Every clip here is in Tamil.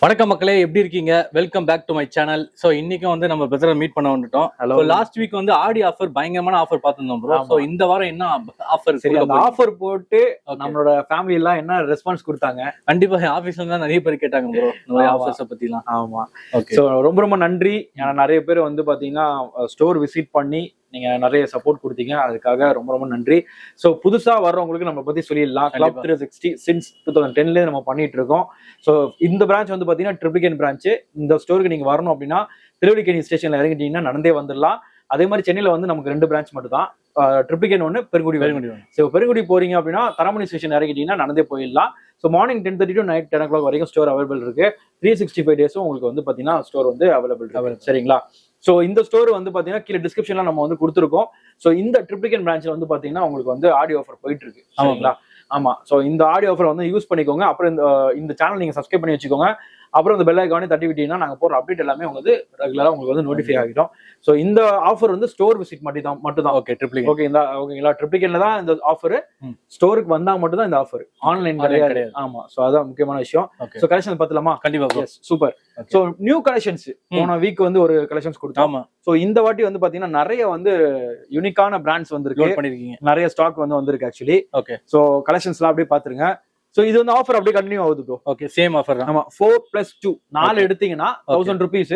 வணக்கம் மக்களே, எப்படி இருக்கீங்க? Welcome back to my channel. So இன்னைக்கும் வந்து நம்ம பிரதரை மீட் பண்ண வந்துட்டோம். ஹலோ. லாஸ்ட் வீக் வந்து ஆடி ஆஃபர், பயங்கரமான ஆஃபர் பார்த்துருந்தோம் ப்ரோ. ஸோ இந்த வாரம் என்ன ஆஃபர்? சரி, அந்த ஆஃபர் போட்டு நம்மளோட ஃபேமிலி எல்லாம் என்ன ரெஸ்பான்ஸ் கொடுத்தாங்க? கண்டிப்பா ஆஃபீஸ்ல இருந்தா நிறைய பேர் கேட்டாங்க ப்ரோ நிறைய ஆஃபர்ஸை பத்திலாம். ஆமா. ஸோ ரொம்ப ரொம்ப நன்றி. ஏன்னா நிறைய பேர் வந்து பாத்தீங்கன்னா ஸ்டோர் விசிட் பண்ணி நீங்க நிறைய சப்போர்ட் கொடுத்தீங்க, அதுக்காக ரொம்ப ரொம்ப நன்றி. ஸோ புதுசா வர்றவங்களுக்கு நம்ம பத்தி சொல்லிடலாம். கிளப் 360 சின்ஸ் 2010 நம்ம பண்ணிட்டு இருக்கோம். ஸோ இந்த பிரான்ச் வந்து பாத்தீங்கன்னா ட்ரிப்ளிகேன் பிரான்ச். இந்த ஸ்டோருக்கு நீங்க வரணும் அப்படின்னா திருவல்லிக்கேணி ஸ்டேஷன்ல இறங்கிட்டீங்கன்னா நடந்தே வந்துடலாம். அதே மாதிரி சென்னையில வந்து நமக்கு 2 பிரான்ச் மட்டும் தான், ட்ரிப்ளிகேன் ஒன்று, பெருங்குடி. ஸோ பெருங்குடி போறீங்க அப்படின்னா தரமணி ஸ்டேஷன் இறங்கிட்டீங்கன்னா நடந்தே போயிடலாம். So morning 10:30 to night 10 o'clock வரைக்கும் ஸ்டோர் அவைலபிள் இருக்கு. 365 டேஸும் உங்களுக்கு வந்து பாத்தீங்கன்னா ஸ்டோர் வந்து அவைலபிள். சரிங்களா? ஸோ இந்த ஸ்டோர் வந்து பாத்தீங்கன்னா கீழே டிஸ்கிரிப்ஷன்ல நம்ம வந்து கொடுத்துருக்கோம். ஸோ இந்த ட்ரிப்ளிகேன் பிரான்ச்ல வந்து பாத்தீங்கன்னா உங்களுக்கு வந்து ஆடியோ ஆஃபர் போயிட்டு இருக்கு. சரிங்களா? ஆமா. ஸோ இந்த ஆடியோ ஆஃபர் வந்து யூஸ் பண்ணிக்கோங்க. அப்புறம் இந்த சேனல் நீங்க சப்ஸ்கிரைப் பண்ணி வச்சுக்கோங்க. அப்புறம் இந்த பெல் ஐகானே தட்டி விட்டீங்கன்னா நாங்க போற அப்டேட் எல்லாமே உங்களுக்கு ரெகுலரா உங்களுக்கு வந்து நோட்டிஃபை ஆகிடும். ஸோ இந்த ஆஃபர் வந்து ஸ்டோர் விசிட் மட்டும் தான். ஓகே, ட்ரிப்ளிகேன். ஓகே, இந்த ஓகேங்களா? ட்ரிப்ளிகேன்ல தான் இந்த ஆஃபர். ஸ்டோருக்கு வந்தா மட்டும் தான் இந்த ஆஃபர், ஆன்லைன் கிடையாது. ஆமா. ஸோ அதான் முக்கியமான விஷயம். ஸோ கலெக்ஷன் பார்த்தலாமா? கண்டிப்பா. சூப்பர். ஸோ நியூ கலெக்ஷன்ஸ் போன வீக் வந்து ஒரு கலெக்ஷன்ஸ் கொடுத்தோம். ஸோ இந்த வாட்டி வந்து பாத்தீங்கன்னா நிறைய வந்து யூனிக்கான பிராண்ட்ஸ் வந்திருக்கு. நிறைய ஸ்டாக் வந்து வந்திருக்கு ஆக்சுவலி. ஓகே. ஸோ கலெக்ஷன்ஸ்லாம் அப்படியே பாத்துருங்க. சோ இது வந்து ஆஃபர் அப்படியே கண்டினியூ ஆகுது ப்ரோ. Okay, same offer. ஆமா, 4+2 4 எடுத்தீங்கன்னா 1000 rupees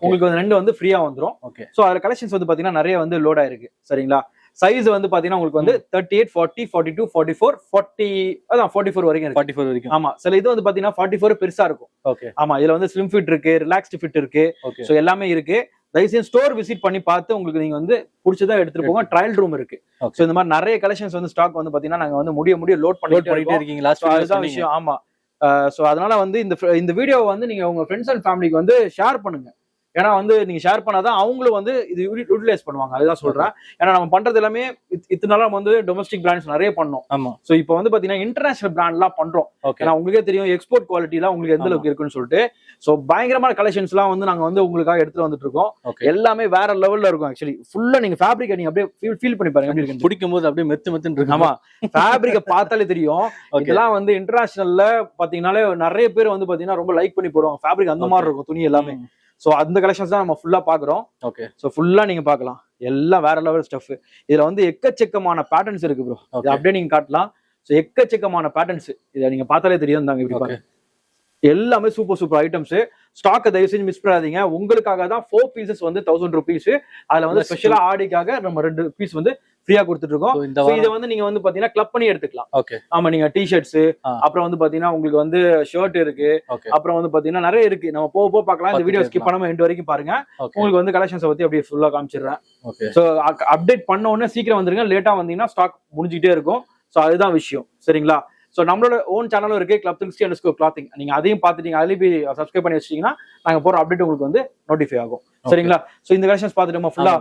உங்களுக்கு வந்து 2 வந்து ஃப்ரீயா வந்துரும். ஓகே. சோ அதுல கலெக்ஷன்ஸ் வந்து பாத்தீங்கன்னா நிறைய வந்து லோட் ஆயிருக்கு. சரிங்களா? சைஸ் வந்து பாத்தீங்கன்னா உங்களுக்கு வந்து 38, 40, 42, 44, 40, அதான் 44 வரைக்கும் இருக்கு. 44 வரைக்கும். ஆமா. சில இது வந்து பாத்தீங்கன்னா 44 பெருசா இருக்கும். ஓகே. ஆமா, இதுல வந்து ஸ்லிம் ஃபிட் இருக்கு, ரிலாக்ஸ்டு ஃபிட் இருக்கு. சோ எல்லாமே இருக்கு. தயவுசெய்து ஸ்டோர் விசிட் பண்ணி பார்த்து உங்களுக்கு நீங்க வந்து பிடிச்சதா எடுத்துட்டு போங்க. ட்ரையல் ரூம் இருக்கு. சோ இந்த மாதிரி நிறைய கலெக்ஷன்ஸ் வந்து ஸ்டாக் வந்து பாத்தீங்கன்னா நாங்க வந்து முடிய லோட் பண்ணிட்டே இருக்கீங்க. அதுதான் விஷயம். ஆமா. சோ அதனால வந்து இந்த வீடியோ வந்து நீங்க உங்க ஃப்ரெண்ட்ஸ் அண்ட் ஃபேமிலிக்கு வந்து ஷேர் பண்ணுங்க. ஏன்னா வந்து நீங்க ஷேர் பண்ணாதான் அவங்களும் வந்து இது யூட்டிலைஸ் பண்ணுவாங்க. அதுதான் சொல்றேன். ஏன்னா நம்ம பண்றது எல்லாமே இத்தனை நாளா வந்து டொமஸ்டிக் பிராண்ட்ஸ் நிறைய பண்ணோம். ஆமா. சோ இப்போ வந்து பாத்தீங்கன்னா இன்டர்நேஷனல் பிராண்ட் எல்லாம் பண்றோம். ஏன்னா உங்களுக்கே தெரியும் எக்ஸ்போர்ட் குவாலிட்டி எல்லாம் உங்களுக்கு எந்த அளவுக்கு இருக்குன்னு சொல்லிட்டு. சோ பயங்கரமான கலெக்ஷன்ஸ் எல்லாம் வந்து நாங்க வந்து உங்களுக்காக எடுத்துட்டு வந்துட்டு இருக்கோம். எல்லாமே வேற லெவல்ல இருக்கும். ஆக்சுவலி ஃபுல்லா நீங்க ஃபேப்ரிக் நீங்க அப்படியே ஃபீல் பண்ணி பாருங்க. எப்படி இருக்கு பிடிக்கும் போது அப்படியே மெத்து இருக்கு. ஆமா, ஃபேப்ரிக்க பார்த்தாலே தெரியும். இதெல்லாம் வந்து இன்டர்நேஷனல்ல பாத்தீங்கன்னாலே நிறைய பேர் வந்து பாத்தீங்கன்னா ரொம்ப லைக் பண்ணி போடுவாங்க. ஃபேப்ரிக் அந்த மாதிரி இருக்கும் துணி எல்லாமே. சோ அந்த கலெக்ஷன்ஸ் தான் நம்ம ஃபுல்லா பாக்குறோம். ஓகே. சோ ஃபுல்லா நீங்க பார்க்கலாம். எல்லாம் வேற லெவல் ஸ்டஃப். இதுல வந்து எக்கச்சக்கமான பேட்டர்ன்ஸ் இருக்கு ப்ரோ. இது அப்படியே நீங்க காட்டலாம். சோ எக்கச்சக்கமான பேட்டர்ன்ஸ். இத நீங்க பார்த்தாலே தெரியும். தாங்க இப்படி பாருங்க. எல்லாமே சூப்பர் ஐட்டம்ஸ். ஸ்டாக் தயவு செஞ்சு மிஸ் பண்ணாதீங்க. உங்களுக்காக தான் 4 pieces வந்து 1000 rupees. அதுல வந்து ஸ்பெஷலா ஆடிக்காக நம்ம 2 பீஸ் வந்து ஃப்ரீயா கொடுத்துட்டு இருக்கோம். இதை வந்து நீங்க வந்து பாத்தீங்கன்னா கிளப் பண்ணி எடுத்துக்கலாம். ஓகே. ஆமா, நீங்க டி-ஷர்ட்ஸ், அப்புறம் வந்து பாத்தீங்கன்னா உங்களுக்கு வந்து ஷர்ட் இருக்கு, அப்புறம் வந்து பாத்தீங்கன்னா நிறைய இருக்கு. நம்ம போக பார்க்கலாம். இந்த வீடியோ ஸ்கிப் பண்ணாம எண்ட் வரைக்கும் பாருங்க. உங்களுக்கு வந்து கலெக்ஷன்ஸ் பத்தி அப்படியே ஃபுல்லா காமிச்சிடுறேன். சோ அப்டேட் பண்ண உடனே சீக்கிரம் வந்துருங்க. லேட்டா வந்தீங்கன்னா ஸ்டாக் முடிஞ்சுக்கிட்டே இருக்கும். சோ அதுதான் விஷயம். சரிங்களா? சோ நம்மளோட ஓன் சேனலும் இருக்கு, கிளப் 360_clothing. நீங்க அதையும் பார்த்துட்டீங்க, அதுலயும் போய் சப்ஸ்கிரைப் பண்ணி வச்சிட்டீங்கன்னா நாங்க போற அப்டேட் உங்களுக்கு வந்து நோட்டிஃபை ஆகும். சரிங்களா? சோ இந்த கலெக்ஷன்ஸ் பார்த்துட்டோமா ஃபுல்லா?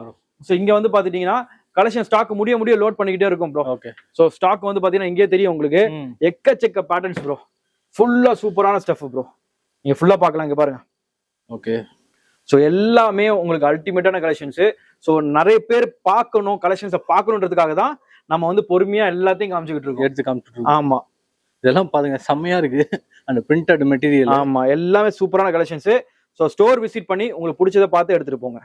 சோ இங்க வந்து பாத்துட்டீங்கன்னா கலெக்ஷன் ஸ்டாக் முடிய லோட் பண்ணிக்கிட்டே இருக்கும் ப்ரோ. ஓகே. சோ ஸ்டாக் வந்து பாத்தீங்கன்னா இங்கே தெரியும் உங்களுக்கு. எக்கச்சக்க பேட்டர்ன்ஸ் ப்ரோ. ஃபுல்லா சூப்பரான ஸ்டஃப் ப்ரோ. நீங்க ஃபுல்லா பார்க்கலாம். இங்க பாருங்க. ஓகே. சோ எல்லாமே உங்களுக்கு அல்டிமேட்டான கலெக்ஷன்ஸ். சோ நிறைய பேர் பார்க்கணும், கலெக்ஷன்ஸை பார்க்கணுன்றதுக்காக தான் நம்ம வந்து பொறுமையா எல்லாத்தையும் காமிச்சுக்கிட்டு இருக்கோம், எடுத்து காமிச்சிட்டு இருக்கோம். ஆமா, இதெல்லாம் பாருங்க, செம்மையா இருக்கு. அந்த பிரிண்டட் மெட்டீரியல். ஆமா, எல்லாமே சூப்பரான கலெக்ஷன்ஸ். சோ ஸ்டோர் விசிட் பண்ணி உங்களுக்கு பிடிச்சதை பார்த்து எடுத்துட்டு போங்க.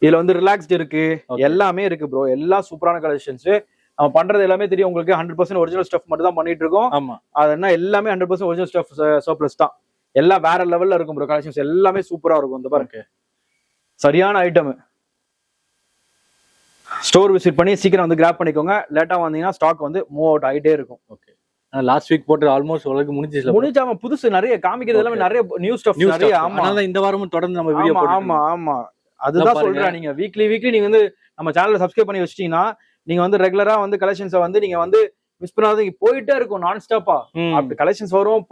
இதுல வந்து ரிலாக்ஸ்ட் இருக்கு, எல்லாமே இருக்கு ப்ரோ. எல்லாம் சூப்பரான கலெக்ஷன்ஸ். நம்ம பண்றது எல்லாமே தெரியும் உங்களுக்கு. 100% ஒரிஜினல் ஸ்டஃப் மட்டும் தான் பண்ணிட்டு இருக்கோம். ஆமா, அது என்ன எல்லாமே 100% ஒரிஜினல் ஸ்டஃப், சர்ப்ளஸ் தான். எல்லாம் வேற லெவல்ல இருக்கும் ப்ரோ. கலெக்ஷன்ஸ் எல்லாமே சூப்பரா இருக்கும். இந்த பாருங்க, சரியான ஐட்டம். ஸ்டோர் விசிட் பண்ணி சீக்கிரம் வந்து கிராப் பண்ணிக்கோங்க. லேட்டா வந்தீங்கன்னா ஸ்டாக் வந்து மூவ் அவுட் ஆகிட்டே இருக்கும். ஓகே. லாஸ்ட் வீக் போட்டு ஆல்மோஸ்ட் உலக முடிஞ்சாம புதுசு நிறைய காமிக்கிறது எல்லாமே நிறைய நியூ ஸ்டஃப் நிறைய. ஆமா, இந்த வாரமும் தொடர்ந்து நம்ம வீடியோ போடுறோம். ஆமா, அதுதான் சொல்றேன். நீங்க வீக்லி நீங்க வந்து நம்ம சேனலை சப்ஸ்கிரைப் பண்ணி வச்சிட்டீங்கன்னா நீங்க வந்து ரெகுலரா வந்து கலெக்ஷன்ஸை வந்து நீங்க வந்து மிஸ் பண்ணாதீங்க. போயிட்டே இருக்கும் நான் ஸ்டாப்பா. அப்படி கலெக்ஷன்ஸ் வரும்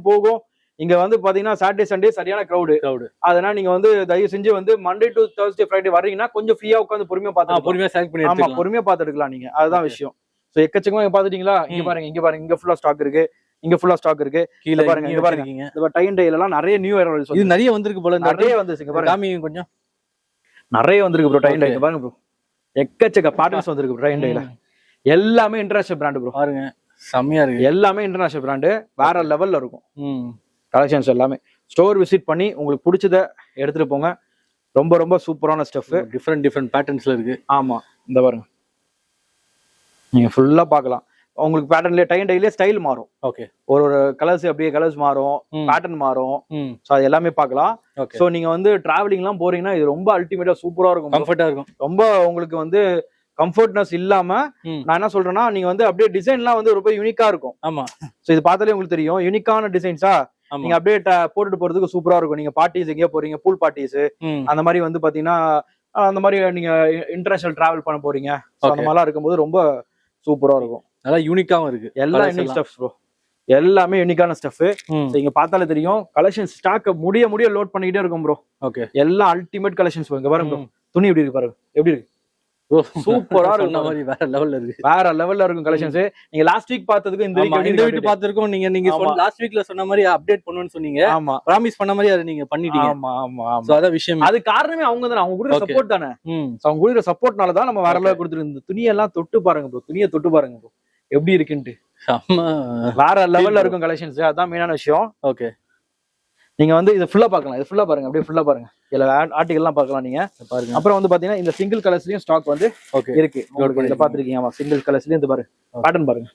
போகும். இங்க வந்து பாத்தீங்கன்னா சாட்டர்டே சண்டே சரியான கிரௌடு. அதனால நீங்க வந்து தயவு செஞ்சு வந்து மண்டே டு Thursday Friday வர்றீங்கன்னா கொஞ்சம் ஃப்ரீயா உட்காந்து பொறுமையா செலக்ட் பண்ணி, ஆமா, பொறுமையா பார்த்து எடுக்கலாம் நீங்க. அதுதான் விஷயம். சோ எக்கச்சக்கமா பாத்துட்டீங்களா? இங்க பாருங்க, இங்க ஃபுல்லா ஸ்டாக் இருக்கு. இங்க ஃபுல்லா ஸ்டாக் இருக்கு. கீழ பாருங்க, இங்க பாருங்க. இந்த டை அண்ட் டைல எல்லாம் நிறைய நியூ அரைவல்ஸ் இது நிறைய வந்திருக்கு போல. நிறைய வந்துருச்சுங்க பாருங்க. காமி கொஞ்சம் நிறைய வந்திருக்கு ப்ரோ. டை அண்ட் டை பாருங்க ப்ரோ. எக்கச்சக்க பேட்டர்ன்ஸ் வந்திருக்கு ப்ரோ. டை அண்ட் டைல எல்லாமே இன்டர்நேஷனல் பிராண்ட் ப்ரோ. பாருங்க, செம்மையா இருக்கு. எல்லாமே இன்டர்நேஷனல் பிராண்ட், வேற லெவல்ல இருக்கும். கலெக்ஷன்ஸ் எல்லாமே ஸ்டோர் விசிட் பண்ணி உங்களுக்கு பிடிச்சத எடுத்துட்டு போங்க. ரொம்ப ரொம்ப சூப்பரான ஸ்டஃப். டிஃப்ரெண்ட் பேட்டர்ன்ஸ்ல இருக்கு. ஆமா, இந்த பாருங்க, நீங்க ஃபுல்லா பார்க்கலாம். உங்களுக்கு பேட்டர்ன்லயே டைலே ஸ்டைல் மாறும். ஓகே, ஒரு கலர்ஸ் அப்படியே கலர்ஸ் மாறும், பேட்டர்ன் மாறும். சோ அது எல்லாமே பார்க்கலாம். சோ நீங்க வந்து டிராவலிங் எல்லாம் போறீங்கன்னா இது ரொம்ப அல்டிமேட்டா சூப்பரா இருக்கும், கம்ஃபர்ட்டா இருக்கும். ரொம்ப உங்களுக்கு வந்து கம்ஃபர்ட்னஸ் இல்லாம நான் என்ன சொல்றேன்னா நீங்க வந்து அப்படியே டிசைன்லாம் வந்து ரொம்ப யூனிக்கா இருக்கும். ஆமா, சோ இது பார்த்தாலே உங்களுக்கு தெரியும் யூனிக்கான டிசைன்ஸா. நீங்க அப்படியே போட்டுட்டு போறதுக்கு சூப்பரா இருக்கும். நீங்க பார்ட்டிஸ் எங்கேயோ போறீங்க, பூல் பார்ட்டிஸ் அந்த மாதிரி வந்து பாத்தீங்கன்னா அந்த மாதிரி நீங்க இன்டர்நேஷனல் டிராவல் பண்ண போறீங்க, அந்த மாதிரிலாம் இருக்கும்போது ரொம்ப சூப்பரா இருக்கும். நல்லா யூனிக்காவும் இருக்கு. எல்லாம் யூனிக் ஸ்டஃப்ஸ் ப்ரோ, எல்லாமே யூனிக்கான ஸ்டஃப். இங்க பார்த்தாலே தெரியும் கலெக்ஷன் ஸ்டாக் முடிய லோட் பண்ணிக்கிட்டே இருக்கும் ப்ரோ. ஓகே, எல்லாம் அல்டிமேட் கலெக்ஷன்ஸ். இங்க பாருங்க துணி எப்படி இருக்கு பாருங்க, எப்படி இருக்கு, சூப்பரா இருக்கும். வேற லெவல்ல இருக்கு, வேற லெவல்ல இருக்கும் கலெக்ஷன்ஸ். நீங்க லாஸ்ட் வீக் பார்த்ததுக்கு இந்த வீக் பார்த்திருக்கோம். நீங்க லாஸ்ட் வீக்ல சொன்ன மாதிரி அப்டேட் பண்ணுவேன்னு சொன்னீங்க. ஆமா, ப்ராமிஸ் பண்ண மாதிரி அதை நீங்க பண்ணிட்டீங்க. ஆமா ஆமா, சோ அத விஷயம். அது காரணமே அவங்க தானே, அவங்க கொடுக்குற சப்போர்ட் தானே. அவங்க கொடுக்குற சப்போர்ட்னால தான் நம்ம வேற லெவல் கொடுத்துருக்கு. இந்த துணியெல்லாம் தொட்டு பாருங்க ப்ரோ, துணியை தொட்டு பாருங்க ப்ரோ எப்படி இருக்குன்ட்டு. வேற லெவல்ல இருக்கும் கலெக்ஷன்ஸ். அதான் மெயினான விஷயம். ஓகே, நீங்க வந்து இது ஃபுல்லா பார்க்கலாம். இது ஃபுல்லா பாருங்க, அப்படியே ஃபுல்லா பாருங்க. இதுல ஆர்டிகல் எல்லாம் பார்க்கலாம் நீங்க பாருங்க. அப்புறம் வந்து பாத்தீங்கன்னா இந்த சிங்கிள் கலர்ஸ்லயும் ஸ்டாக் வந்து இருக்கு. இத பாத்துருக்கீங்க. ஆமா, சிங்கிள் கலர்ஸ்லயும் இந்த பாருங்க பேட்டர்ன் பாருங்க.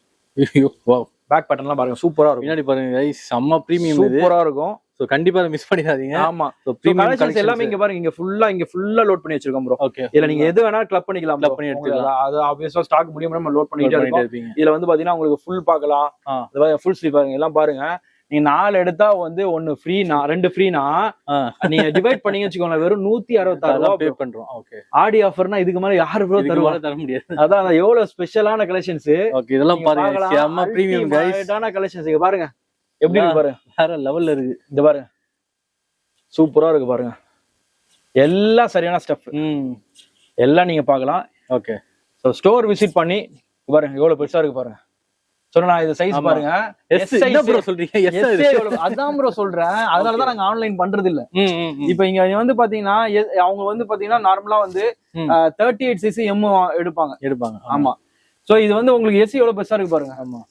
வாவ், பேக் பேட்டர்ன்லாம் பாருங்க, சூப்பரா இருக்கும். பின்னாடி பாருங்க गाइस, செம்ம பிரீமியம், சூப்பரா இருக்கும். சோ கண்டிப்பா மிஸ் பண்ணிடாதீங்க. ஆமா, சோ கலெக்ஷன்ஸ் எல்லாமே இங்க பாருங்க, இங்க ஃபுல்லா லோட் பண்ணி வச்சிருக்கோம் ப்ரோ. ஓகே, இதுல நீங்க எது வேணா கிளப் பண்ணிக்கலாம், கிளப் பண்ணி எடுத்துக்கலாம். அது ஆப்வியஸா ஸ்டாக் முடியாம நம்ம லோட் பண்ணிட்டே இருக்கோம். இதுல வந்து பாத்தீங்கன்னா உங்களுக்கு ஃபுல் பார்க்கலாம். இந்த பாருங்க ஃபுல் ஸ்லீவ் பாருங்க, எல்லாம் பாருங்க. நீங்க 4 எடுத்தா வந்து 1 ஃப்ரீனா 2 ஃப்ரீனா நீங்க டிவைட் பண்ணீங்க வச்சுக்கோங்க, வெறும் 166 ரூபாய் பே பண்றோம். ஓகே, ஆடி ஆஃபர்னா இதுக்கு மேல யாரு ப்ரோ தர முடியாது. அதான் எவ்வளவு ஸ்பெஷலான கலெக்ஷன்ஸ். ஓகே, இதெல்லாம் பாருங்க, செம்ம பிரீமியம் गाइस, டான கலெக்ஷன்ஸ். இங்க பாருங்க எப்படி இருக்கு பாருங்க, வேற லெவல்ல இருக்கு. இந்த பாருங்க சூப்பரா இருக்கு பாருங்க. எல்லாம் சரியான ஸ்டஃப். எல்லாம் நீங்க பார்க்கலாம். ஓகே, சோ ஸ்டோர் விசிட் பண்ணி பாருங்க எவ்வளவு பெருசா இருக்கு பாருங்க. சொன்னா இது சைஸ் பாருங்க. என்ன ப்ரோ சொல்றீங்க? அதான் ப்ரோ சொல்றேன். அதனாலதான் நாங்க ஆன்லைன் பண்றது இல்ல. இப்ப இங்க வந்து பாத்தீங்கன்னா அவங்க வந்து பாத்தீங்கன்னா நார்மலா வந்து 38cc M எடுப்பாங்க. ஆமா, சோ இது வந்து உங்களுக்கு எஸ் எவ்வளவு பெருசா இருக்கு பாருங்க. ஆமா,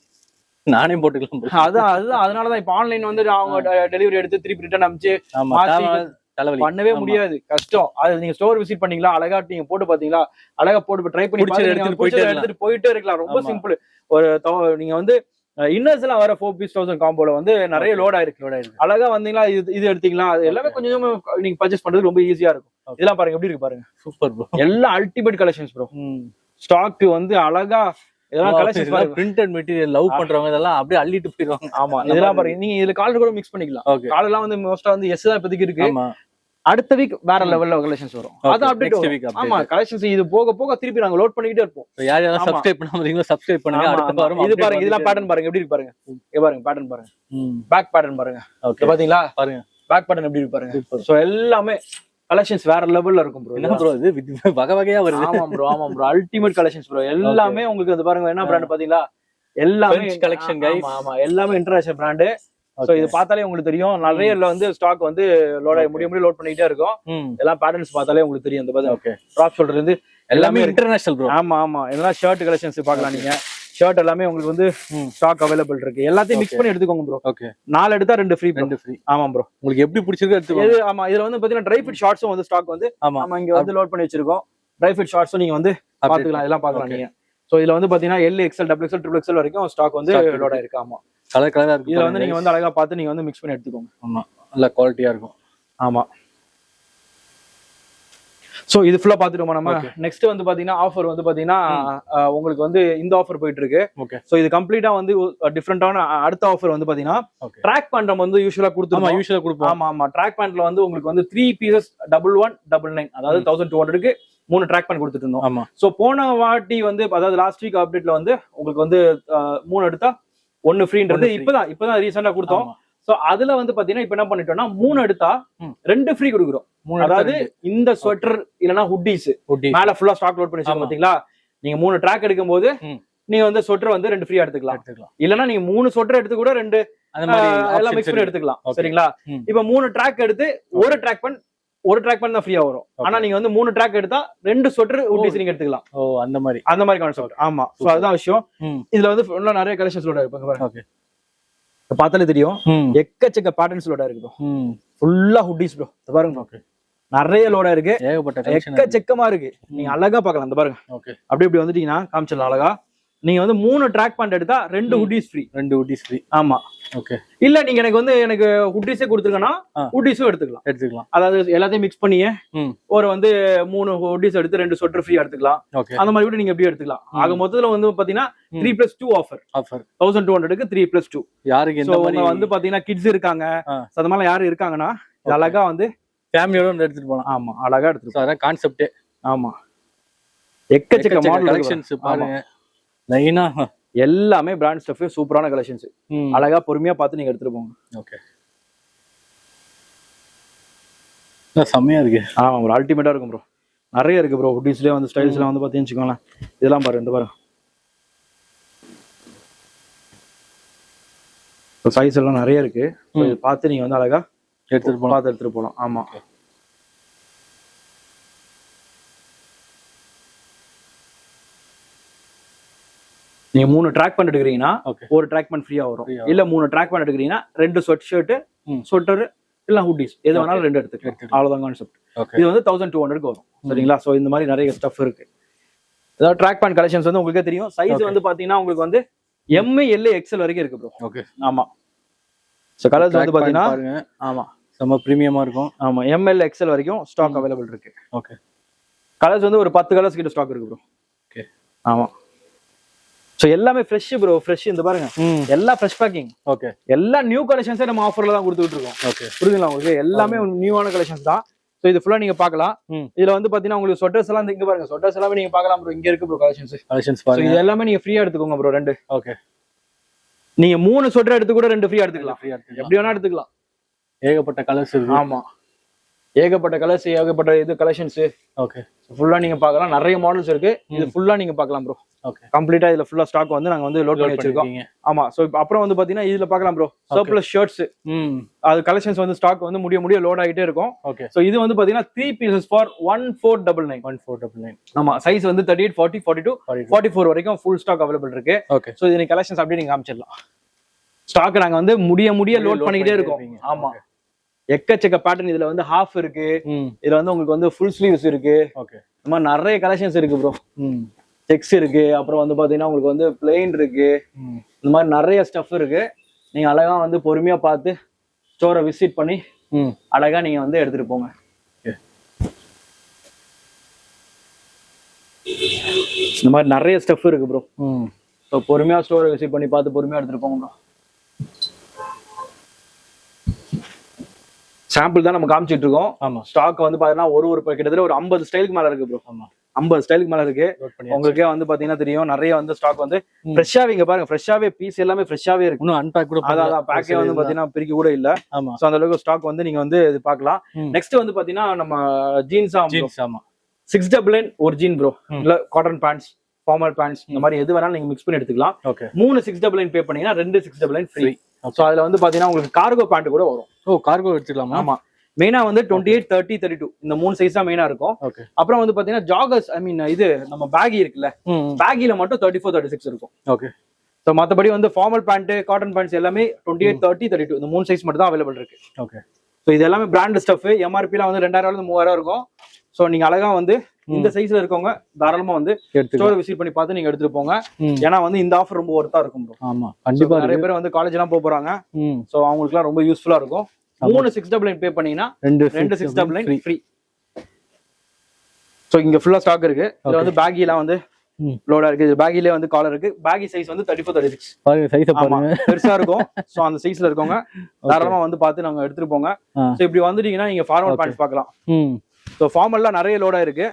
நானே போட்டுக்கலாம். அதான் அதனாலதான் இப்ப ஆன்லைன் வந்து அவங்க டெலிவரி எடுத்து திருப்பி ரிட்டர்ன் அனுப்பிச்சு பண்ணவே முடியாது, கஷ்டம். அது நீங்க ஸ்டோர் விசிட் பண்ணீங்களா, அழகா நீங்க போட்டு பாத்தீங்களா, அழகா போட்டு ட்ரை பண்ணி எடுத்துட்டு போயிட்டே இருக்கலாம். ரொம்ப சிம்பிள். ஒரு நீங்க வந்து இன்னர்ஸ் எல்லாம் வர 4 piece 1000 காம்போல வந்து நிறைய லோட் ஆயிருக்கு. அழகா வந்தீங்களா, இது எடுத்தீங்களா, அது எல்லாமே கொஞ்சம் நீங்க பர்ச்சேஸ் பண்றது ரொம்ப ஈஸியா இருக்கும். இதெல்லாம் பாருங்க எப்படி இருக்கு பாருங்க, சூப்பர் ப்ரோ. எல்லாம் அல்டிமேட் கலெக்ஷன்ஸ் ப்ரோ. ஸ்டாக் வந்து அழகா இதெல்லாம் கலெக்ஷன்ஸ் பாருங்க. பிரிண்டட் மெட்டீரியல் லவ் பண்றவங்க இதெல்லாம் அப்படியே அள்ளிட்டு போயிடுவாங்க. ஆமா, இதெல்லாம் பாருங்க. நீங்க இதுல காலர் கூட மிக்ஸ் பண்ணிக்கலாம். காலர் எல்லாம் வந்து மோஸ்டா வந்து எஸ் தான் இப்போதைக்கு இருக்கு. அடுத்த வீக் வேற லெவல்ல கலெக்ஷன்ஸ் வரும். அது அப்டேட். ஆமா, கலெக்ஷன்ஸ் இது போக போக திருப்பி நாங்க லோட் பண்ணிட்டே இருப்போம். யார் யாரா சப்ஸ்கிரைப் பண்ணாம இருக்கீங்களோ சப்ஸ்கிரைப் பண்ணுங்க. அடுத்த வாரம் இது பாருங்க, இதெல்லாம் பேட்டர்ன் பாருங்க எப்படி இருக்கு பாருங்க. இங்க பாருங்க பேட்டர்ன் பாருங்க, பேக் பேட்டர்ன் பாருங்க. ஓகே, பாத்தீங்களா பாருங்க பேக் பேட்டர்ன் எப்படி இருக்கு பாருங்க. சோ எல்லாமே கலெக்ஷன்ஸ் வேற லெவல்ல இருக்கும் ப்ரோ. என்ன ப்ரோ இது வகை வகையா வருது. ஆமா ப்ரோ அல்டிமேட் கலெக்ஷன்ஸ் ப்ரோ. எல்லாமே உங்களுக்கு அது பாருங்க என்ன பிராண்ட் பாத்தீங்களா, எல்லாமே கலெக்ஷன் गाइस. ஆமா, எல்லாமே இன்டர்நேஷனல் பிராண்ட். சோ இது பார்த்தாலே உங்களுக்கு தெரியும். நிறைய வந்து ஸ்டாக் வந்து லோட் ஆகி முடிய லோட் பண்ணிட்டே இருக்கும். எல்லாம் பேட்டர்ன்ஸ் பார்த்தாலே உங்களுக்கு தெரியும். இந்த பாருங்க, ஓகே, ட்ராப் ஷோல்டர் இருந்து எல்லாமே இன்டர்நேஷனல் ப்ரோ. ஆமா, இதெல்லாம் ஷர்ட் கலெக்ஷன்ஸ் பார்க்கலாம் நீங்க. ஷர்ட் எல்லாமே உங்களுக்கு வந்து ஸ்டாக் அவைலபிள் இருக்கு. எல்லாத்தையும் மிக்ஸ் பண்ணி எடுத்துக்கோங்க ப்ரோ. ஓகே, 4 எடுத்தா 2 ஃப்ரீ. ஆமா ப்ரோ, உங்களுக்கு எப்படி பிடிச்சிருக்கோ எடுத்துக்கோங்க. ஆமா, இதுல வந்து பாத்தீங்கன்னா ட்ரை ஃபிட் ஷார்ட்ஸும் வந்து ஸ்டாக் வந்து நம்ம இங்க வந்து லோட் பண்ணி வச்சிருக்கோம். ட்ரை ஃபிட் ஷார்ட்ஸும் நீங்க வந்து பாத்துக்கலாம், இதெல்லாம் பார்க்கலாம் நீங்க. சோ இதுல வந்து பாத்தீங்கன்னா L, XL, XXL, XXL வரைக்கும் ஸ்டாக் வந்து லோட் ஆயிருக்கு. ஆமா, கலர் கலரா இருக்கு. இதுல வந்து நீங்க வந்து அழகா பார்த்து நீங்க வந்து மிக்ஸ் பண்ணி எடுத்துக்கோங்க. ஆமா, நல்ல குவாலிட்டியா இருக்கும். ஆமா, சோ இது ஃபுல்லா பாத்துட்டோமா நம்ம. நெக்ஸ்ட் வந்து பாத்தீங்கன்னா ஆஃபர் வந்து பாத்தீங்கன்னா உங்களுக்கு வந்து இந்த ஆஃபர் போயிட்டு இருக்கு. ஓகே, சோ இது கம்ப்ளீட்டா வந்து டிஃபரெண்டான அடுத்த ஆஃபர் வந்து பாத்தீங்கன்னா ட்ராக் பேண்ட் நம்ம வந்து யூசுவலா கொடுப்போம். ஆமா, ட்ராக் பேண்ட்ல வந்து உங்களுக்கு வந்து 3 pieces 1199, அதாவது 1200க்கு 3 ட்ராக் பேண்ட் கொடுத்துட்டு இருந்தோம். ஆமா, சோ போன வாட்டி வந்து அதாவது லாஸ்ட் வீக் அப்டேட்ல வந்து உங்களுக்கு வந்து 3 எடுத்தா 1 ஃப்ரீன்றது இப்பதான் ரீசெண்டா கொடுத்தோம். சோ அதுல வந்து பாத்தீங்கன்னா இப்ப என்ன பண்ணிட்டோம்னா 3 எடுத்தா 2 ஃப்ரீ கொடுக்குறோம். அதாவது இந்த ஸ்வெட்டர் இல்லனா ஹுட்டீஸ் மேல ஃபுல்லா ஸ்டாக் லோட் பண்ணி வச்சிருக்கோம் பாத்தீங்களா. நீங்க 3 ட்ராக் எடுக்கும் போது நீங்க வந்து ஸ்வெட்டர் வந்து 2 ஃப்ரீயா எடுத்துக்கலாம். இல்லனா நீங்க 3 ஸ்வெட்டர் எடுத்து கூட 2 எல்லாம் மிக்ஸ் பண்ணி எடுத்துக்கலாம். சரிங்களா, இப்ப 3 ட்ராக் எடுத்து ஒரு ட்ராக் பண்ண தான் ஃப்ரீயா வரும். ஆனா நீங்க வந்து 3 ட்ராக் எடுத்தா 2 ஸ்வெட்டர் ஹுட்டீஸ் நீங்க எடுத்துக்கலாம். ஓ, அந்த மாதிரி கான்செப்ட். ஆமா, சோ அதுதான் விஷயம். இதுல வந்து நிறைய கலெக்ஷன்ஸ் லோட் ஆயிருக்கு பாருங்க. ஓகே, பார்த்தாலே தெரியும் ம் எக்கச்சக்க பேட்டர்ன்ஸ் லோடா இருக்கு ப்ரோ. ம் ஃபுல்லா ஹுட்டிஸ் ப்ரோ. பாருங்க ஓகே நிறைய லோடா இருக்கு, ஏகப்பட்ட கலெக்ஷன் எக்கச்சக்கமா இருக்கு. நீங்க அழகா பாக்கலாம். இந்த பாருங்க ஓகே அப்படி இப்படி வந்துட்டீங்கன்னா காமிச்சிடலாம் அழகா. நீங்க வந்து 3 ட்ராக் பேண்ட் எடுத்தா 2 ஹுட்டிஸ் ஃப்ரீ. 2 ஊட்டிஸ் ஃப்ரீ. ஆமா. ஓகே இல்ல நீங்க எனக்கு ஹுட்டிஸே கொடுத்துருக்கனா ஹுட்டிஸும் எடுத்துக்கலாம். எடுத்துக்கலாம். அதாவது எல்லாத்தையும் மிக்ஸ் பண்ணியே ம் ஒரு வந்து 3 ஹுட்டிஸ் எடுத்து 2 ஸ்வெட்டர் ஃப்ரீ எடுத்துக்கலாம். ஓகே அந்த மாதிரி கூட நீங்க எப்படி எடுத்துக்கலாம். ஆக மொத்தத்துல வந்து பாத்தீங்கன்னா 3+2 ஆஃபர். ஆஃபர் 1200க்கு 3+2. யாருக்கு இந்த மாதிரி வந்து பாத்தீங்கன்னா கிட்ஸ் இருக்காங்க, அது மாதிரி யாரும் இருக்காங்கன்னா இது அழகா வந்து ஃபேமிலியோட வந்து எடுத்துட்டு போலாம். ஆமா அழகா எடுத்துட்டு. அதான் கான்செப்டே. ஆமா எக்கச்சக்க மாடல் கலெக்ஷன்ஸ் பாருங்க. லைனா எல்லாமே பிராண்ட் ஸ்டஃப், சூப்பரான கலெக்ஷன்ஸ். அழகா பொறுமையா பார்த்து நீங்க எடுத்துட்டு போங்க. ஓகே செம்மையா இருக்கு. ஆமா ப்ரோ அல்டிமேட்டா இருக்கும் ப்ரோ. நிறைய இருக்கு ப்ரோ. ஹுட்டிஸ்லயே வந்து ஸ்டைல்ஸ்லாம் வந்து பாத்தீங்கன்னு வச்சுக்கோங்களேன். இதெல்லாம் பாருங்க. இந்த பாருங்க சைஸ் எல்லாம் நிறைய இருக்கு. பார்த்து நீங்க வந்து அழகா எடுத்துட்டு போலாம். ஆமா நீங்க 3 ட்ராக் பண்ணி எடுக்கிறீங்கன்னா ஒரு ட்ராக் பண்ண ஃப்ரீயா வரும். இல்ல 3 ட்ராக் பண்ணி எடுக்கிறீங்கன்னா 2 ஸ்வெட் ஷர்ட், ஸ்வெட்டர் இல்ல ஹுட்டிஸ் எது வேணாலும் 2 எடுத்துக்கலாம். அவ்வளவுதான் கான்செப்ட். இது வந்து 1200க்கு வரும். சரிங்களா? சோ இந்த மாதிரி நிறைய ஸ்டஃப் இருக்கு. அதாவது ட்ராக் பேண்ட் கலெக்ஷன்ஸ் வந்து உங்களுக்கே தெரியும். சைஸ் வந்து பாத்தீங்கன்னா உங்களுக்கு வந்து M, L, XL வரைக்கும் இருக்கு ப்ரோ. ஓகே ஆமா. சோ கலர்ஸ் வந்து பாத்தீங்கன்னா பாருங்க. ஆமா செம்ம பிரீமியமா இருக்கும். ஆமா M, L, XL வரைக்கும் ஸ்டாக் அவைலபிள் இருக்கு. ஓகே கலர்ஸ் வந்து ஒரு 10 கலர்ஸ் கிட்ட ஸ்டாக் இருக்கு ப்ரோ. ஓகே ஆமா. சோ எல்லாமே ஃப்ரெஷ் ப்ரோ. ஃப்ரெஷ். இந்த பாருங்க எல்லாம் ஃப்ரெஷ் பேக்கிங். ஓகே எல்லா நியூ கலெக்ஷன்ஸே நம்ம ஆஃபர்ல தான் கொடுத்துட்டு இருக்கோம். ஓகே புரியுதுங்களா உங்களுக்கு? எல்லாமே நியூவான கலெக்ஷன்ஸ் தான். சோ இது ஃபுல்லா நீங்க பார்க்கலாம். இதுல வந்து பாத்தீங்கன்னா உங்களுக்கு ஸ்வெட்டர்ஸ் எல்லாம் இங்க பாருங்க. ஸ்வெட்டர்ஸ் எல்லாமே நீங்க பார்க்கலாம் ப்ரோ. இங்க இருக்கு ப்ரோ கலெக்ஷன்ஸ் பாருங்க. இது எல்லாமே நீங்க ஃப்ரீயா எடுத்துக்கோங்க ப்ரோ. 2 ஓகே நீங்க 3 ஸ்வெட்டர் எடுத்து கூட 2 ஃப்ரீயா எடுத்துக்கலாம். எப்படி வேணா எடுத்துக்கலாம். ஏகப்பட்ட கலர்ஸ் இருக்கு. ஆமா ஏகப்பட்ட கலர்ஸ், ஏகப்பட்ட இது கலெக்ஷன்ஸ். ஓகே ஃபுல்லா நீங்க பார்க்கலாம். நிறைய மாடல்ஸ் இருக்கு. இது ஃபுல்லா நீங்க பார்க்கலாம் ப்ரோ. ஓகே கம்ப்ளீட்டா இதுல ஃபுல்லா ஸ்டாக் வந்து நாங்க வந்து லோட் பண்ணி வச்சிருக்கோம். ஆமா. சோ அப்புறம் வந்து பாத்தீங்கன்னா இதுல பார்க்கலாம் ப்ரோ. Surplus shirts. அது கலெக்ஷன்ஸ் வந்து ஸ்டாக் வந்து முடிய லோட் ஆகிட்டே இருக்கும். ஓகே சோ இது வந்து பாத்தீங்கன்னா 3 pieces for 1499. 1499. ஆமா. சைஸ் வந்து 38, 40, 42, 44 வரைக்கும் ஃபுல் ஸ்டாக் அவைலபிள் இருக்கு. ஓகே சோ இது கலெக்ஷன்ஸ் அப்படியே நீங்க காமிச்சிடலாம். ஸ்டாக் நாங்க வந்து முடிய லோட் பண்ணிக்கிட்டே இருக்கோம். ஆமா எக்கச்சக்க பேட்டர்ன். இதுல வந்து ஹாஃப் இருக்கு. இதுல வந்து உங்களுக்கு வந்து ஃபுல் ஸ்லீவ்ஸ் இருக்கு. ஓகே இந்த மாதிரி நிறைய கலெக்ஷன்ஸ் இருக்கு ப்ரோ. செக்ஸ் இருக்கு. அப்புறம் வந்து பாத்தீங்கன்னா உங்களுக்கு வந்து பிளெயின் இருக்கு. இந்த மாதிரி நிறைய ஸ்டஃப் இருக்கு. நீங்க அழகா வந்து பொறுமையா பார்த்து ஸ்டோரை விசிட் பண்ணி அழகா நீங்க வந்து எடுத்துட்டு போங்க. இந்த மாதிரி நிறைய ஸ்டஃப் இருக்கு ப்ரோ. ஸோ பொறுமையா ஸ்டோரை விசிட் பண்ணி பார்த்து பொறுமையா எடுத்துட்டு போங்க ப்ரோ. சாம்பிள் தான் நம்ம காமிச்சிட்டு இருக்கோம். ஆமா ஸ்டாக் வந்து பாத்தீங்கன்னா ஒரு கிட்டத்தட்ட ஒரு 50 ஸ்டைலுக்கு மேல இருக்கு ப்ரோ. ஆமா 50 ஸ்டைலுக்கு மேல இருக்கு. உங்களுக்கே வந்து பாத்தீங்கன்னா தெரியும். நிறைய வந்து ஸ்டாக் வந்து ஃப்ரெஷ்ஷாவே இங்க பாருங்க. ஃப்ரெஷ்ஷாவே பீஸ் எல்லாமே ஃப்ரெஷ்ஷாவே இருக்கு. இன்னும் அன்பேக் கூட அதான் பேக்கே வந்து பாத்தீங்கன்னா பிரிக்க கூட இல்ல. ஆமா. சோ அந்த அளவுக்கு ஸ்டாக் வந்து நீங்க வந்து இது பார்க்கலாம். நெக்ஸ்ட் வந்து பாத்தீங்கன்னா நம்ம ஜீன்ஸ். ஆமா 699 ஒரு ஜீன் ப்ரோ. இல்ல காட்டன் பேண்ட்ஸ், ஃபார்மல் பேண்ட்ஸ் இந்த மாதிரி எது வேணாலும் நீங்க மிக்ஸ் பண்ணி எடுத்துக்கலாம். ஓகே 3 699 பே பண்ணீங்கன்னா 2 699 ஃப்ரீ. சோ அதுல வந்து பாத்தீங்கன்னா உங்களுக்கு கார்கோ பேண்ட் கூட வரும். ஓ கார்கோ எடுத்துக்கலாமா? ஆமா. மெயினா வந்து 28, 30, 32 இந்த 3 சைஸ் தான் மெயினா இருக்கும். ஓகே அப்புறம் வந்து பாத்தீங்கன்னா ஜாகர்ஸ், ஐ மீன் இது நம்ம பேகி இருக்குல்ல, பேகில மட்டும் 34, 36 இருக்கும். ஓகே சோ மத்தபடி வந்து ஃபார்மல் பேண்ட், காட்டன் பேண்ட்ஸ் எல்லாமே 28, 30, 32 இந்த 3 சைஸ் மட்டும் தான் அவைலபிள் இருக்கு. ஓகே சோ இது எல்லாமே பிராண்ட் ஸ்டஃப். எம்ஆர்பிலாம் வந்து 2000 இருந்து 3000 இருக்கும். சோ நீங்க அழகா வந்து இந்த சைஸ்ல இருக்கவங்க தாராளமா வந்து ஸ்டோர் விசிட் பண்ணி பார்த்து நீங்க எடுத்துட்டு போங்க. ஏன்னா வந்து இந்த ஆஃபர் ரொம்ப ஒர்த்தா இருக்கும் ப்ரோ. ஆமா கண்டிப்பா. நிறைய பேர் வந்து காலேஜ் எல்லாம் போறாங்க. சோ அவங்களுக்கு எல்லாம் ரொம்ப யூஸ்ஃபுல்லா இருக்கும். 3 699 பே பண்ணீங்கன்னா 2 699 ஃப்ரீ. சோ இங்க ஃபுல்லா ஸ்டாக் இருக்கு. இதுல வந்து பேகி எல்லாம் வந்து லோடா இருக்கு. இது பேகிலே வந்து காலர் இருக்கு. பேகி சைஸ் வந்து 34, 36 பாருங்க. சைஸ் பாருங்க பெருசா இருக்கும். சோ அந்த சைஸ்ல இருக்கவங்க தாராளமா வந்து பார்த்து நாங்க எடுத்துட்டு போங்க. சோ இப்படி வந்துட்டீங்கன்னா நீங்க ஃபார்மல் பேண்ட்ஸ் பார்க்கலாம். சோ ஃபார்மல்ல நிறைய லோடா இருக்கு.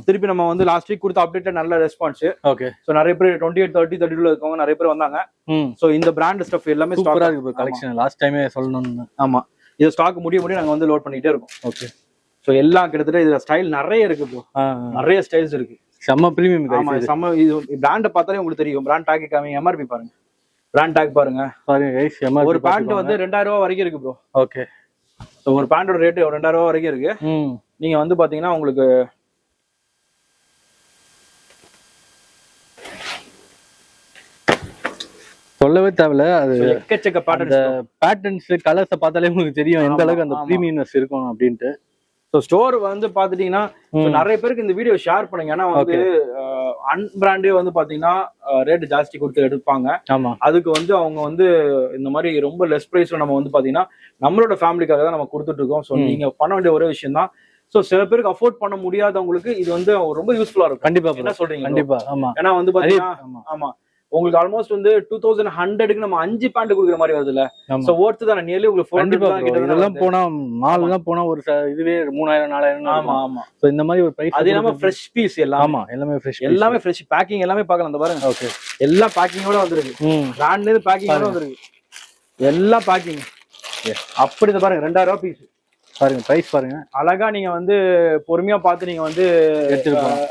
திருப்பி நம்ம வந்து லாஸ்ட் வீக் கொடுத்த அப்டேட் நல்ல ரெஸ்பான்ஸ். ஓகே சோ நிறைய பேர் 28, 30, 32 இருக்கவங்க நிறைய பேர் வந்தாங்க. சோ இந்த பிராண்ட் ஸ்டஃப் எல்லாமே சூப்பரா இருக்கு கலெக்ஷன். லாஸ்ட் டைமே சொல்லணும்னு. ஆமா இது ஸ்டாக் முடிய நாங்க வந்து லோட் பண்ணிட்டே இருக்கோம். ஓகே சோ எல்லாம் கிட்டத்தட்ட இதுல ஸ்டைல் நிறைய இருக்கு ப்ரோ. நிறைய ஸ்டைல்ஸ் இருக்கு. செம்ம பிரீமியம். ஆமா செம்ம. இது பிராண்ட பார்த்தாலே உங்களுக்கு தெரியும். பிராண்ட் டாக் காமிங்க. எம்ஆர்பி பாருங்க. பிராண்ட் டாக் பாருங்க. ஒரு பேண்ட் வந்து 2000 ரூபாய் வரைக்கும் இருக்கு ப்ரோ. ஓகே சோ ஒரு பேண்டோட ரேட் 2000 ரூபாய் வரைக்கும் இருக்கு. நீங்க வந்து பாத்தீங்கன்னா உங்களுக்கு சொல்லவே தேவையில்ல. அது எக்கச்சக்க அந்த பேட்டர்ன்ஸ் கலர்ஸை பார்த்தாலே உங்களுக்கு தெரியும் எந்த அளவுக்கு அந்த ப்ரீமியம்னஸ் இருக்கும் அப்படின்ட்டு. ஸோ ஸ்டோர் வந்து பாத்துட்டீங்கன்னா நிறைய பேருக்கு இந்த வீடியோ ஷேர் பண்ணுங்க. ஏன்னா வந்து அன்பிராண்டே வந்து பாத்தீங்கன்னா ரேட் ஜாஸ்தி கொடுத்து எடுப்பாங்க. ஆமா, அதுக்கு வந்து அவங்க வந்து இந்த மாதிரி ரொம்ப லெஸ் பிரைஸ்ல நம்ம வந்து பாத்தீங்கன்னா நம்மளோட ஃபேமிலிக்காக தான் நம்ம கொடுத்துட்டு இருக்கோம். ஸோ நீங்க பண்ண வேண்டிய ஒரே விஷயம் தான். சோ சில பேருக்கு அஃபோர்ட் பண்ண முடியாதவங்களுக்கு இது வந்து ரொம்ப யூஸ்ஃபுல்லா இருக்கும். கண்டிப்பா. என்ன சொல்றீங்க? கண்டிப்பா. ஆமா, ஏன்னா வந்து பாத்தீங்கன்னா ஆமா உங்களுக்கு ஆல்மோஸ்ட் வந்து 2100க்கு நம்ம 5 பேண்ட் கொடுக்குற மாதிரி வருதுல்ல. சோ ஒர்த் தான் நியர்லி உங்களுக்கு 400 தான் கிட்ட. இதெல்லாம் போனா மால் எல்லாம் போனா ஒரு இதுவே 3000 4000. ஆமா ஆமா. சோ இந்த மாதிரி ஒரு பிரைஸ். அது இல்லாம ஃப்ரெஷ் பீஸ் எல்லாம். ஆமா, எல்லாமே ஃப்ரெஷ் பேக்கிங் எல்லாமே பார்க்கலாம். அந்த பாருங்க. ஓகே, எல்லா பேக்கிங்கோட வந்திருக்கு. பிராண்ட்ல இருந்து பேக்கிங்கோட வந்திருக்கு. எல்லா பேக்கிங் அப்படி இந்த பாருங்க 2000 ரூபாய் பீஸ் பாருங்க. பிரைஸ் பாருங்க. அழகா நீங்க வந்து பொறுமையா பார்த்து நீங்க வந்து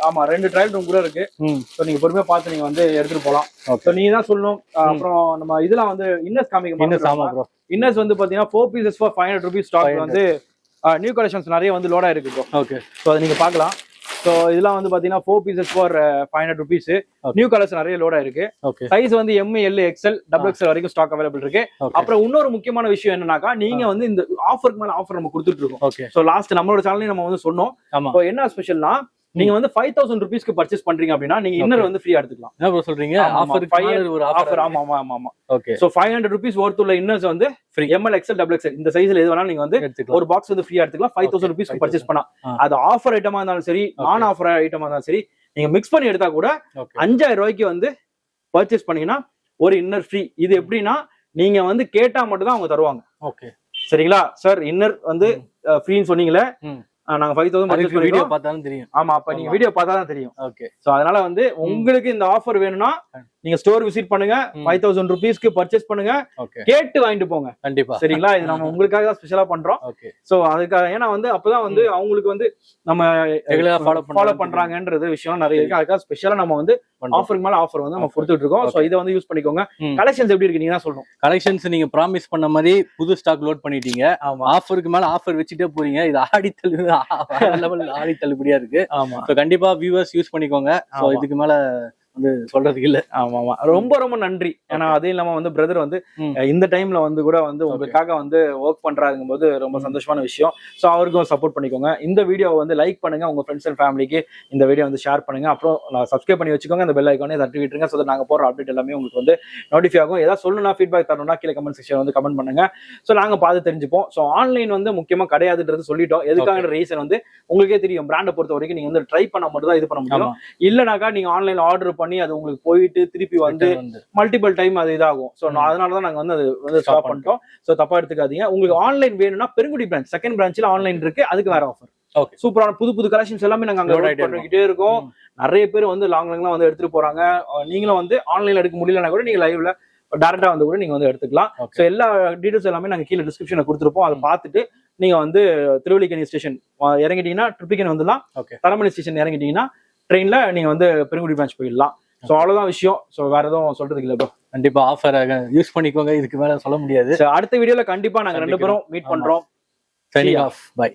ஆமா 2 ட்ரையல் ரூம் கூட இருக்கு. சோ நீங்க பொறுமையா பார்த்து நீங்க வந்து எடுத்துட்டு போலாம். சோ நீங்க தான் சொல்லணும். அப்புறம் நம்ம இதெல்லாம் வந்து இன்னர்ஸ் காமிக்க. இன்னர்ஸ் வந்து பாத்தீங்கன்னா 4 பீசஸ் ஃபார் 500 rupees ஸ்டாக் வந்து நியூ கலெக்ஷன்ஸ் நிறைய வந்து லோட் ஆயிருக்கு ப்ரோ. ஓகே, சோ அதை நீங்க பார்க்கலாம். சோ இதெல்லாம் வந்து பாத்தீங்கன்னா 4 pieces for 500 rupees. New colours நிறைய லோட் ஆயிருக்கு. சைஸ் வந்து M, L, XL, XXL வரைக்கும் ஸ்டாக் அவைலபிள் இருக்கு. அப்புறம் இன்னொரு முக்கியமான விஷயம் என்னன்னாக்கா நீங்க வந்து இந்த ஆஃபருக்கு மேல ஆஃபர் நம்ம கொடுத்துட்டு இருக்கோம். சோ லாஸ்ட் நம்மளோட சேனல்ல நம்ம வந்து சொன்னோம். இப்போ என்ன ஸ்பெஷல்னா நீங்க வந்து 5000 rupeesக்கு பர்ச்சேஸ் பண்றீங்க அப்படின்னா நீங்க இன்னர் வந்து ஃப்ரீயா எடுத்துக்கலாம். என்ன ப்ரோ சொல்றீங்க? ஒரு ஆஃபர். ஆமா ஆமா ஆமா. ஓகே. சோ 500 rupees worth உள்ள இன்னர்ஸ் வந்து ஃப்ரீ. ML, XL, XXL இந்த சைஸ்ல எது வேணாலும் நீங்க வந்து ஒரு பாக்ஸ் வந்து ஃப்ரீயா எடுத்துக்கலாம். 5000 rupeesக்கு பர்ச்சேஸ் பண்ணா அது ஆஃபர் ஐட்டமா இருந்தாலும் சரி, நான் ஆஃபர் ஐட்டமா இருந்தாலும் சரி, நீங்க மிக்ஸ் பண்ணி எடுத்தா கூட 5000 ரூபாய்க்கு வந்து பர்ச்சேஸ் பண்ணீங்கன்னா ஒரு இன்னர் ஃப்ரீ. இது எப்படின்னா நீங்க வந்து கேட்டா மட்டும் தான் அவங்க தருவாங்க. ஓகே, சரிங்களா சார்? இன்னர் வந்து ஃப்ரீன்னு சொன்னீங்களே, நாங்க 5000 வீடியோ பார்த்தாலும் தெரியும். ஆமா, அப்ப நீங்க வீடியோ பார்த்தா தான் தெரியும். ஓகே. சோ அதனால வந்து உங்களுக்கு இந்த ஆஃபர் வேணும்னா நீங்க ஸ்டோர் விசிட் பண்ணுங்க. 5000 rupeesக்கு பர்ச்சேஸ் பண்ணுங்க. கேட்டு வாங்கிட்டு போங்க. கண்டிப்பா. சரிங்களா? இது நம்ம உங்களுக்காக தான் ஸ்பெஷலா பண்றோம். ஓகே. சோ அதுக்காக ஏன்னா வந்து அப்பதான் வந்து அவங்களுக்கு வந்து நம்ம ஃபாலோ பண்றாங்கன்றது விஷயம் நிறைய இருக்கு. அதுக்காக ஸ்பெஷலா நம்ம வந்து ஆஃபருக்கு மேல ஆஃபர் வந்து நம்ம கொடுத்துட்டு இருக்கோம். சோ இதை வந்து யூஸ் பண்ணிக்கோங்க. கலெக்ஷன்ஸ் எப்படி இருக்கு நீங்க தான் சொல்லணும். கலெக்ஷன்ஸ் நீங்க ப்ராமிஸ் பண்ண மாதிரி புது ஸ்டாக் லோட் பண்ணிட்டீங்க. ஆஃபருக்கு மேல ஆஃபர் வச்சுட்டே போறீங்க. இது ஆடி தள்ளுபடியா இருக்கு. ஆமா. கண்டிப்பா வியூவர்ஸ் யூஸ் பண்ணிக்கோங்க. சோ இதுக்கு மேல வந்து சொல்றதுக்கு இல்ல. ஆமா ஆமா, ரொம்ப ரொம்ப நன்றி. ஏன்னா அதே இல்லாம வந்து பிரதர் வந்து இந்த டைம்ல வந்து கூட வந்து உங்களுக்காக வந்து ஒர்க் பண்றாருங்கும் போது ரொம்ப சந்தோஷமான விஷயம். சோ அவருக்கும் சப்போர்ட் பண்ணிக்கோங்க. இந்த வீடியோ வந்து லைக் பண்ணுங்க. உங்க ஃப்ரெண்ட்ஸ் அண்ட் ஃபேமிலிக்கு இந்த வீடியோ வந்து ஷேர் பண்ணுங்க. அப்புறம் சப்ஸ்கிரைப் பண்ணி வச்சுக்கோங்க. அந்த பெல் ஐக்கானே தட்டி விட்டுருங்க. சோ நாங்க போற அப்டேட் எல்லாமே உங்களுக்கு வந்து நோட்டிஃபை ஆகும். ஏதாவது சொல்லணும்னா ஃபீட்பேக் தரணும்னா கீழே கமெண்ட் செக்ஷன் வந்து கமெண்ட் பண்ணுங்க. சோ நாங்க பார்த்து தெரிஞ்சுப்போம். சோ ஆன்லைன் வந்து முக்கியமா கிடையாதுன்றது சொல்லிட்டோம். எதுக்காக ரீசன் வந்து உங்களுக்கே தெரியும். பிராண்டை பொறுத்த வரைக்கும் நீங்க வந்து ட்ரை பண்ண மட்டும் தான் இது பண்ண முடியும். இல்லனாக்கா நீங்க ஆன்லைன்ல ஆர்டர் பண்ணி அது உங்களுக்கு போயிட்டு திருப்பி வந்து மல்டிபிள் டைம் அது இதாகும். சோ அதனாலதான் நாங்க வந்து அது வந்து ஸ்டாப் பண்ணிட்டோம். சோ தப்பா எடுத்துக்காதீங்க. உங்களுக்கு ஆன்லைன் வேணும்னா பெருங்குடி பிரான்ச் செகண்ட் பிரான்ச்ல ஆன்லைன் இருக்கு. அதுக்கு வேற ஆஃபர். ஓகே, சூப்பரான புது கலெக்ஷன்ஸ் எல்லாமே நாங்க அங்க பண்ணிக்கிட்டே இருக்கோம். நிறைய பேர் வந்து லாங்லாம் வந்து எடுத்துட்டு போறாங்க. நீங்களும் வந்து ஆன்லைன்ல எடுக்க முடியலன்னா கூட நீங்க லைவ்ல டைரக்டா வந்து கூட நீங்க வந்து எடுத்துக்கலாம். சோ எல்லா டீடைல்ஸ் எல்லாமே நாங்க கீழே டிஸ்கிரிப்ஷன்ல கொடுத்துருப்போம். அதை பார்த்துட்டு நீங்க வந்து திருவல்லிக்கேணி ஸ்டேஷன் இறங்கிட்டீங்கன்னா ட்ரிபிகேன் வந்துடலாம். தரமணி ஸ்டேஷன் இறங்கிட்டீங்கன்னா ட்ரெயின்ல நீங்க வந்து பெருங்குடி பிரான்ச் போயிடலாம். சோ அவ்வளவுதான் விஷயம். சோ வேற எதுவும் சொல்றதுக்கு இல்ல ப்ரோ. கண்டிப்பா ஆஃபர் யூஸ் பண்ணிக்கோங்க. இதுக்கு மேல சொல்ல முடியாது. அடுத்த வீடியோல கண்டிப்பா நாங்க 2 பேரும் மீட் பண்றோம். Signing off. Bye.